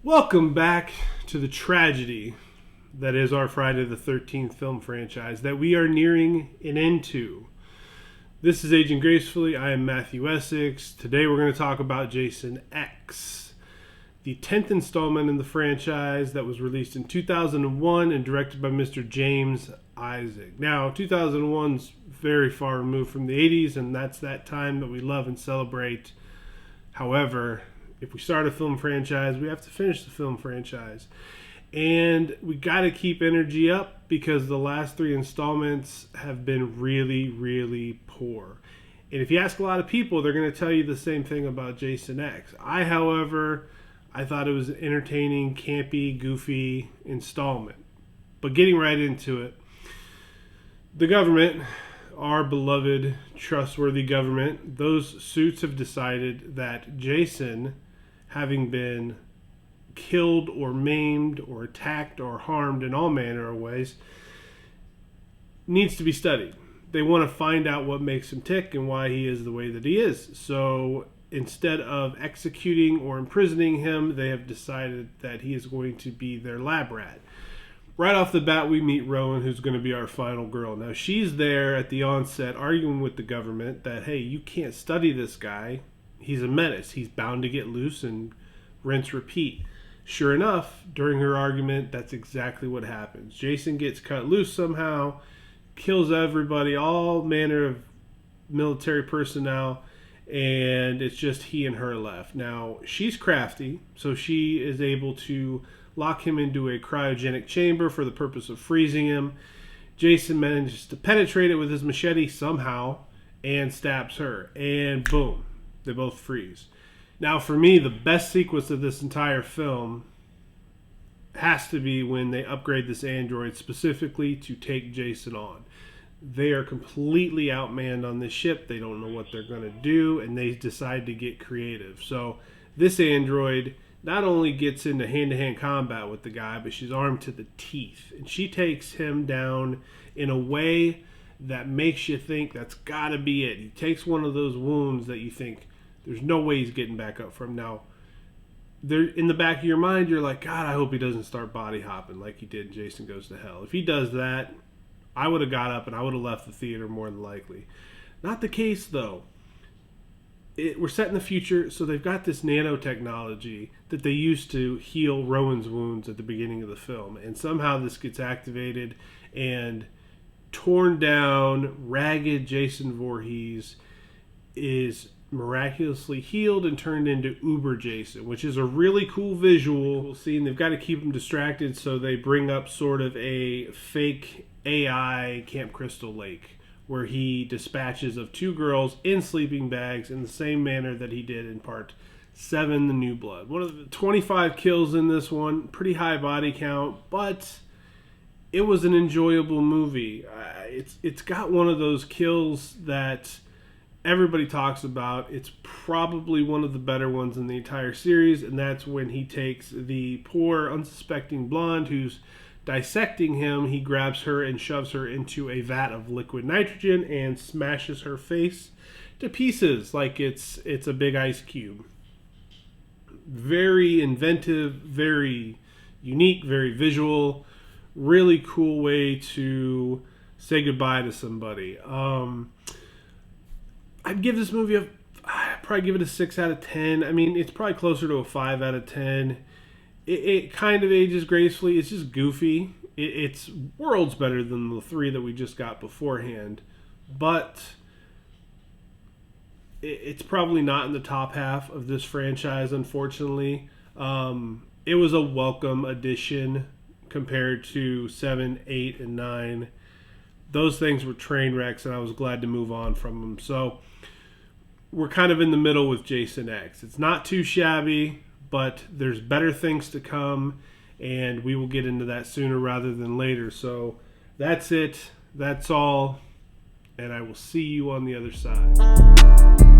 Welcome back to the tragedy that is our Friday the 13th film franchise that we are nearing an end to. This is Aging Gracefully. I am Matthew Essex. Today we're going to talk about Jason X, the 10th installment in the franchise that was released in 2001 and directed by Mr. James Isaac. Now, 2001's very far removed from the 80s, and that's that time that we love and celebrate. However, if we start a film franchise, we have to finish the film franchise. And we got to keep energy up because the last three installments have been really, really poor. And if you ask a lot of people, they're going to tell you the same thing about Jason X. However, I thought it was an entertaining, campy, goofy installment. But getting right into it, the government, our beloved, trustworthy government, those suits have decided that Jason, having been killed or maimed or attacked or harmed in all manner of ways, needs to be studied. They want to find out what makes him tick and why he is the way that he is. So instead of executing or imprisoning him, they have decided that he is going to be their lab rat. Right off the bat, we meet Rowan, who's going to be our final girl. Now, she's there at the onset arguing with the government that, hey, you can't study this guy. He's a menace. He's bound to get loose and rinse, repeat. Sure enough, during her argument, that's exactly what happens. Jason gets cut loose somehow, kills everybody, all manner of military personnel, and it's just he and her left. Now, she's crafty, so she is able to lock him into a cryogenic chamber for the purpose of freezing him. Jason manages to penetrate it with his machete somehow and stabs her, and boom. They both freeze. Now, for me, the best sequence of this entire film has to be when they upgrade this android specifically to take Jason on. They are completely outmanned on this ship. They don't know what they're going to do, and they decide to get creative. So this android not only gets into hand-to-hand combat with the guy, but she's armed to the teeth. And she takes him down in a way that makes you think that's got to be it. He takes one of those wounds that you think, there's no way he's getting back up from. Now, there in the back of your mind, you're like, God, I hope he doesn't start body hopping like he did in Jason Goes to Hell. If he does that, I would have got up and I would have left the theater more than likely. Not the case, though. We're set in the future, so they've got this nanotechnology that they used to heal Rowan's wounds at the beginning of the film. And somehow this gets activated, and torn down, ragged Jason Voorhees is miraculously healed and turned into Uber Jason, which is a really cool visual scene. They've got to keep him distracted, so they bring up sort of a fake AI Camp Crystal Lake where he dispatches of two girls in sleeping bags in the same manner that he did in part 7, The New Blood. One of the 25 kills in this one, pretty high body count, but it was an enjoyable movie. It's got one of those kills that everybody talks about. It's probably one of the better ones in the entire series, and that's when he takes the poor, unsuspecting blonde who's dissecting him. He grabs her and shoves her into a vat of liquid nitrogen and smashes her face to pieces like it's a big ice cube. Very inventive, very unique, very visual, really cool way to say goodbye to somebody. I'd give this movie I'd probably give it a 6 out of 10. I mean, it's probably closer to a 5 out of 10. It kind of ages gracefully. It's just goofy. It's worlds better than the 3 that we just got beforehand. But it's probably not in the top half of this franchise, unfortunately. It was a welcome addition compared to 7, 8, and 9. Those things were train wrecks, and I was glad to move on from them. So we're kind of in the middle with Jason X. It's not too shabby, but there's better things to come, and we will get into that sooner rather than later. So that's it. That's all, and I will see you on the other side.